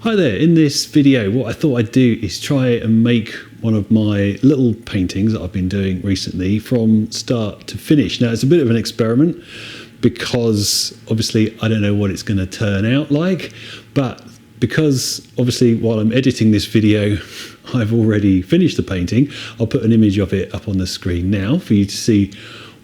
Hi there, in this video what I thought I'd do is try and make one of my little paintings that I've been doing recently from start to finish. Now it's a bit of an experiment because obviously I don't know what it's going to turn out like, but because obviously while I'm editing this video I've already finished the painting, I'll put an image of it up on the screen now for you to see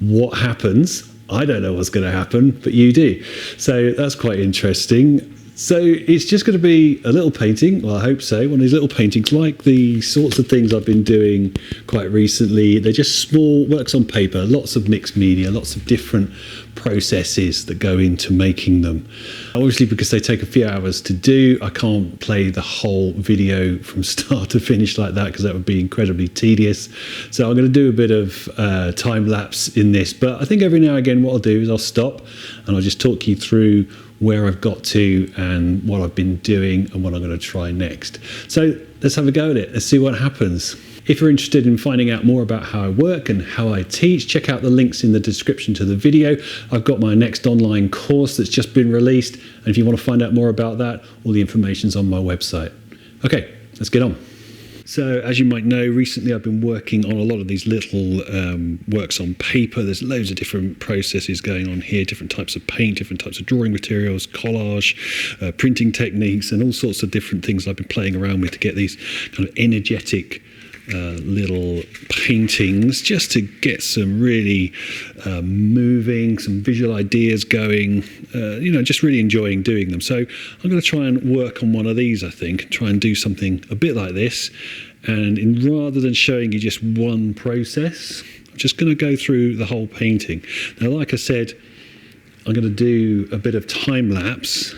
what happens. I don't know what's going to happen, but you do. So that's quite interesting. So it's just going to be a little painting, well I hope so, one of these little paintings like the sorts of things I've been doing quite recently. They're just small works on paper, lots of mixed media, lots of different processes that go into making them. Obviously because they take a few hours to do, I can't play the whole video from start to finish like that because that would be incredibly tedious. So I'm going to do a bit of time lapse in this, but I think every now and again what I'll do is I'll stop and I'll just talk you through where I've got to and what I've been doing and what I'm going to try next. So let's have a go at it. Let's see what happens. If you're interested in finding out more about how I work and how I teach, check out the links in the description to the video. I've got my next online course that's just been released, and if you want to find out more about that, all the information's on my website. Okay, let's get on. So as you might know, recently I've been working on a lot of these little works on paper. There's loads of different processes going on here, different types of paint, different types of drawing materials, collage, printing techniques, and all sorts of different things I've been playing around with to get these kind of energetic little paintings, just to get some really moving, some visual ideas going, just really enjoying doing them. So I'm going to try and work on one of these, I think, try and do something a bit like this. And rather than showing you just one process, I'm just going to go through the whole painting. Now, like I said, I'm going to do a bit of time lapse,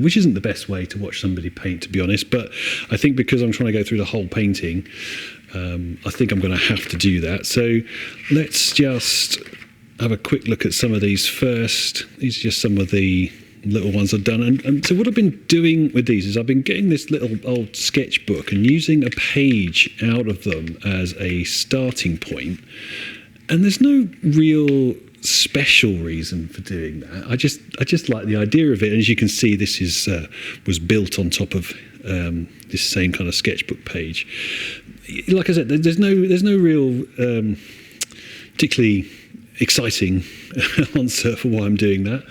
which isn't the best way to watch somebody paint, to be honest, but I think because I'm trying to go through the whole painting, I think I'm going to have to do that. So let's just have a quick look at some of these first. These are just some of the little ones I've done. And so what I've been doing with these is I've been getting this little old sketchbook and using a page out of them as a starting point. And there's no real special reason for doing that. I just like the idea of it. And as you can see, this is was built on top of this same kind of sketchbook page. Like I said, there's no real particularly exciting answer for why I'm doing that.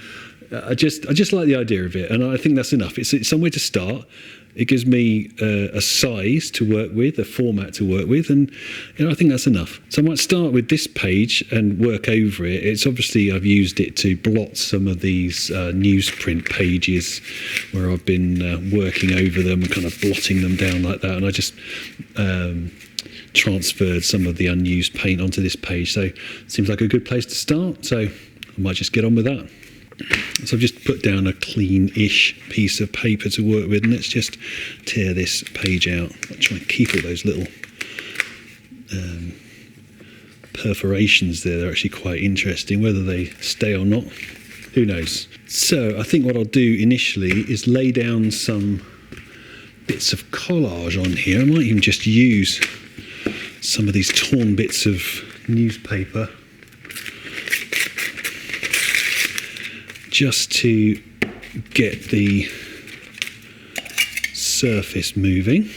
I just like the idea of it, and I think that's enough. It's somewhere to start. It gives me a size to work with, a format to work with, and I think that's enough. So I might start with this page and work over it. It's obviously I've used it to blot some of these newsprint pages where I've been working over them and kind of blotting them down like that, and I just transferred some of the unused paint onto this page. So it seems like a good place to start, so I might just get on with that. So I've just put down a clean-ish piece of paper to work with, and let's just tear this page out. I'll try and keep all those little perforations there. They're actually quite interesting. Whether they stay or not, who knows. So I think what I'll do initially is lay down some bits of collage on here. I might even just use some of these torn bits of newspaper just to get the surface moving.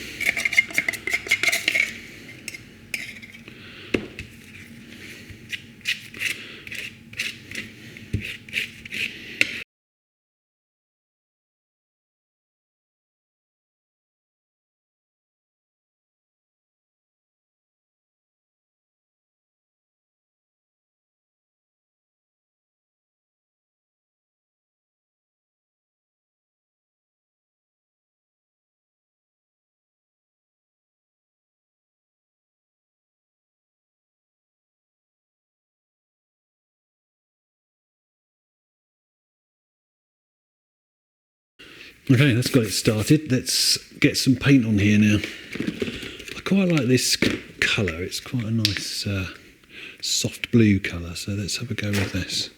Okay, that's got it started. Let's get some paint on here now. I quite like this colour. It's quite a nice soft blue colour, so let's have a go with this.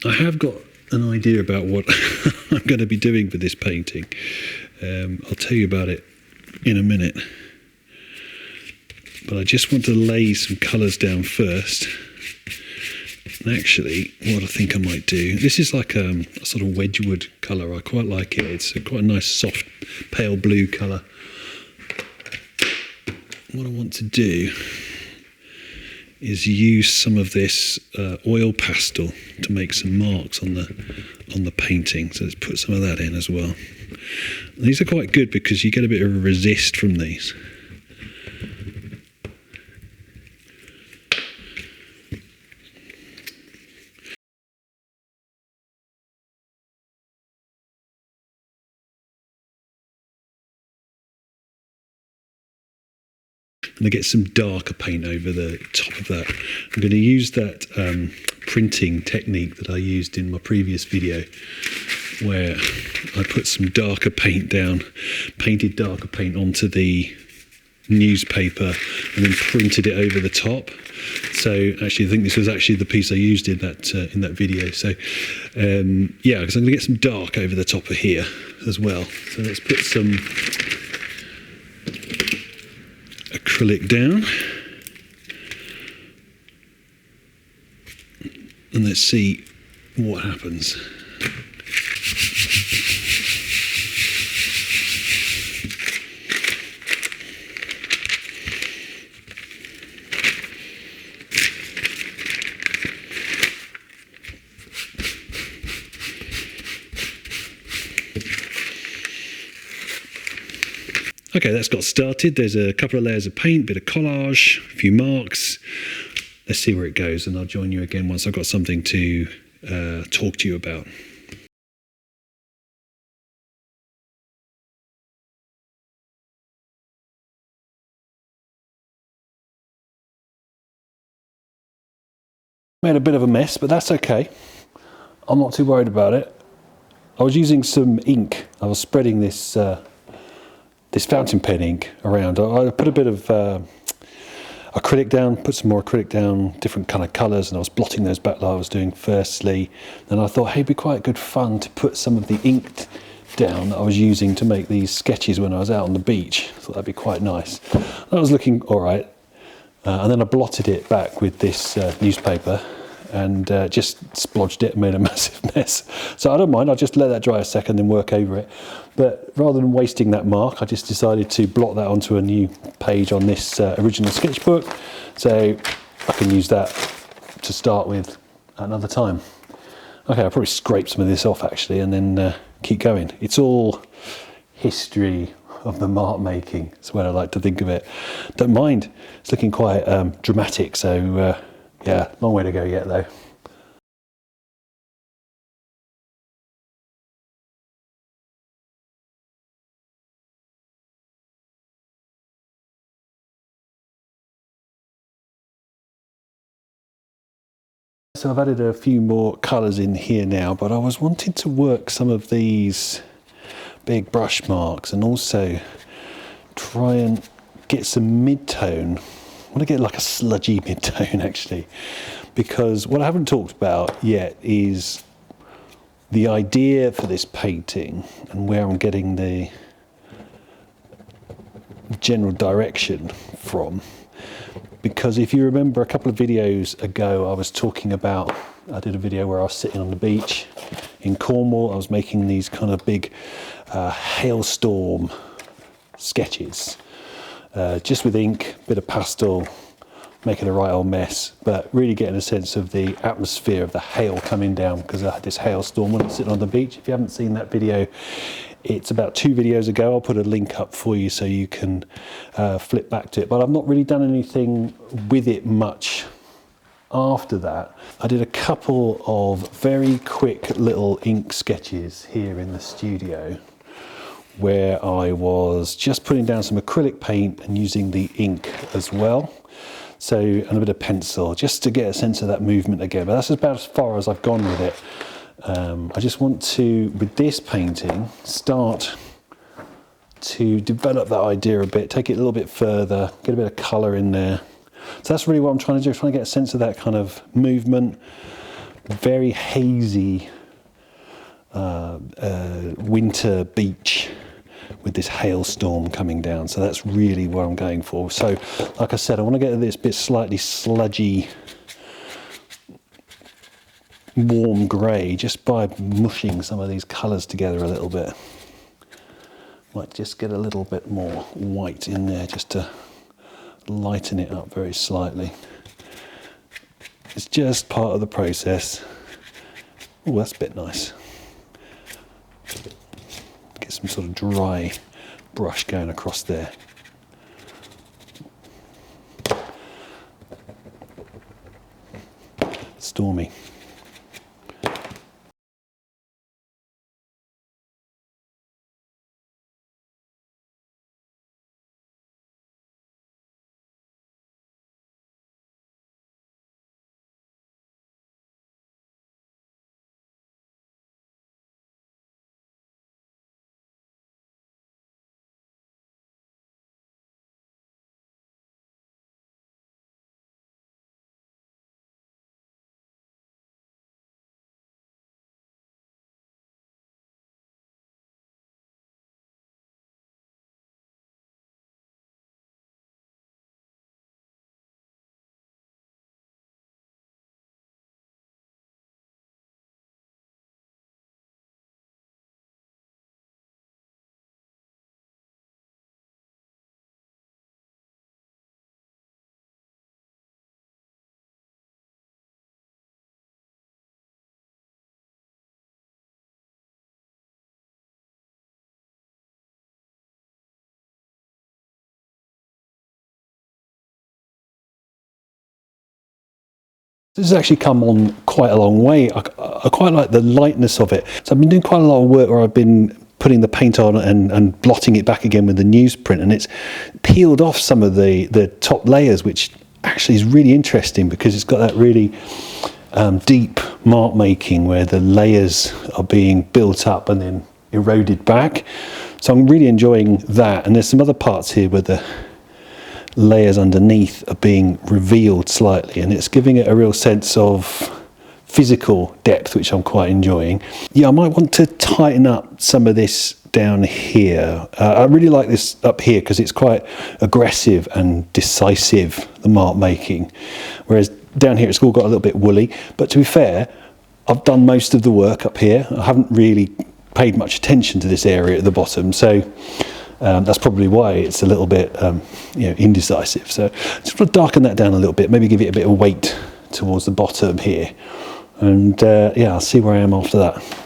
I have got an idea about what I'm going to be doing for this painting. I'll tell you about it in a minute. But I just want to lay some colours down first And actually, what I think I might do, this is like a sort of Wedgwood colour. I quite like it. It's quite a nice soft pale blue colour. What I want to do is use some of this oil pastel to make some marks on the painting. So let's put some of that in as well. And these are quite good because you get a bit of a resist from these. I'm going to get some darker paint over the top of that. I'm going to use that printing technique that I used in my previous video, where I put some darker paint down, painted darker paint onto the newspaper and then printed it over the top. So actually I think this was actually the piece I used in that video. So yeah, because I'm going to get some dark over the top of here as well. So let's put some acrylic down and let's see what happens. Okay, that's got started. There's a couple of layers of paint, bit of collage, a few marks. Let's see where it goes, and I'll join you again once I've got something to talk to you about. Made a bit of a mess, but that's okay. I'm not too worried about it. I was using some ink. I was spreading this this fountain pen ink around. I put a bit of acrylic down, put some more acrylic down, different kind of colours, and I was blotting those back like I was doing firstly. And I thought, hey, it'd be quite good fun to put some of the ink down that I was using to make these sketches when I was out on the beach. I thought that'd be quite nice. That was looking all right. And then I blotted it back with this newspaper and just splodged it and made a massive mess. So I don't mind, I'll just let that dry a second, then work over it. But rather than wasting that mark, I just decided to blot that onto a new page on this original sketchbook. So I can use that to start with another time. Okay, I'll probably scrape some of this off actually and then keep going. It's all history of the mark making. That's what I like to think of it. Don't mind, it's looking quite dramatic, so yeah, long way to go yet though. So I've added a few more colours in here now, but I was wanting to work some of these big brush marks and also try and get some mid-tone. I want to get like a sludgy mid-tone actually, because what I haven't talked about yet is the idea for this painting and where I'm getting the general direction from. Because if you remember a couple of videos ago, I was talking about, I did a video where I was sitting on the beach in Cornwall. I was making these kind of big hailstorm sketches, just with ink, bit of pastel, making a right old mess, but really getting a sense of the atmosphere of the hail coming down, because I had this hailstorm when I was sitting on the beach. If you haven't seen that video, it's about 2 videos ago. I'll put a link up for you so you can flip back to it. But I've not really done anything with it much after that. I did a couple of very quick little ink sketches here in the studio where I was just putting down some acrylic paint and using the ink as well. So, and a bit of pencil, just to get a sense of that movement again. But that's about as far as I've gone with it. I just want to, with this painting, start to develop that idea a bit, take it a little bit further, get a bit of colour in there. So that's really what I'm trying to do, trying to get a sense of that kind of movement, very hazy winter beach with this hailstorm coming down. So that's really what I'm going for. So like I said, I want to get this bit slightly sludgy warm grey just by mushing some of these colours together a little bit. Might just get a little bit more white in there just to lighten it up very slightly. It's just part of the process. Oh, that's a bit nice. Get some sort of dry brush going across there. Stormy. This has actually come on quite a long way. I quite like the lightness of it. So I've been doing quite a lot of work where I've been putting the paint on and blotting it back again with the newsprint, and it's peeled off some of the top layers, which actually is really interesting because it's got that really deep mark making where the layers are being built up and then eroded back. So I'm really enjoying that, and there's some other parts here where the layers underneath are being revealed slightly, and it's giving it a real sense of physical depth, which I'm quite enjoying. Yeah, I might want to tighten up some of this down here. I really like this up here because it's quite aggressive and decisive, the mark making, whereas down here it's all got a little bit woolly. But to be fair, I've done most of the work up here. I haven't really paid much attention to this area at the bottom, so that's probably why it's a little bit indecisive. So just want to darken that down a little bit, maybe give it a bit of weight towards the bottom here, and yeah, I'll see where I am after that.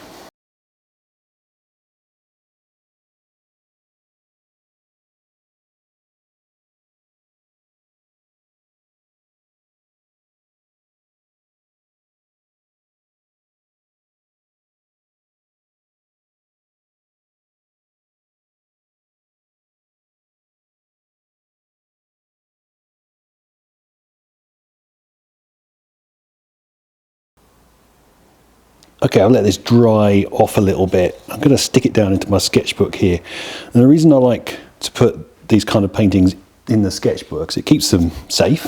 Okay, I'll let this dry off a little bit. I'm going to stick it down into my sketchbook here. And the reason I like to put these kind of paintings in the sketchbooks, it keeps them safe,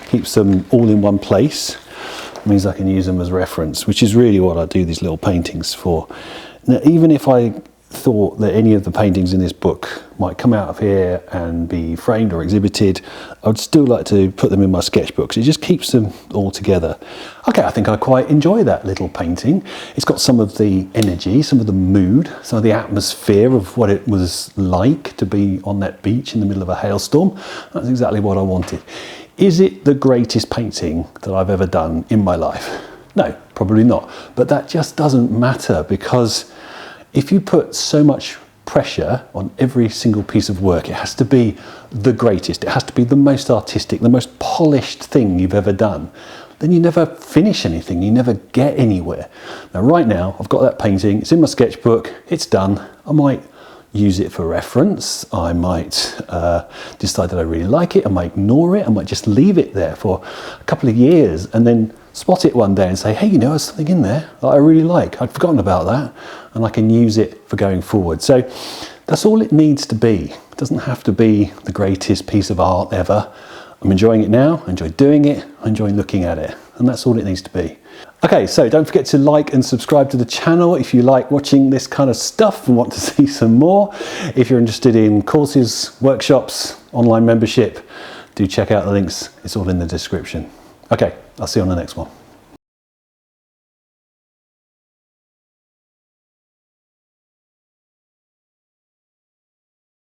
keeps them all in one place. It means I can use them as reference, which is really what I do these little paintings for. Now, even if I thought that any of the paintings in this book might come out of here and be framed or exhibited, I would still like to put them in my sketchbooks. It just keeps them all together. Okay, I think I quite enjoy that little painting. It's got some of the energy, some of the mood, some of the atmosphere of what it was like to be on that beach in the middle of a hailstorm. That's exactly what I wanted. Is it the greatest painting that I've ever done in my life? No, probably not. But that just doesn't matter, because if you put so much pressure on every single piece of work, it has to be the greatest, it has to be the most artistic, the most polished thing you've ever done, then you never finish anything, you never get anywhere. Now right now, I've got that painting, it's in my sketchbook, it's done. I might use it for reference, I might decide that I really like it, I might ignore it, I might just leave it there for a couple of years and then spot it one day and say, hey, you know, there's something in there that I really like. I'd forgotten about that, and I can use it for going forward. So that's all it needs to be. It doesn't have to be the greatest piece of art ever. I'm enjoying it now, I enjoy doing it, I enjoy looking at it, and that's all it needs to be. Okay, so don't forget to like and subscribe to the channel if you like watching this kind of stuff and want to see some more. If you're interested in courses, workshops, online membership, do check out the links. It's all in the description. Okay, I'll see you on the next one.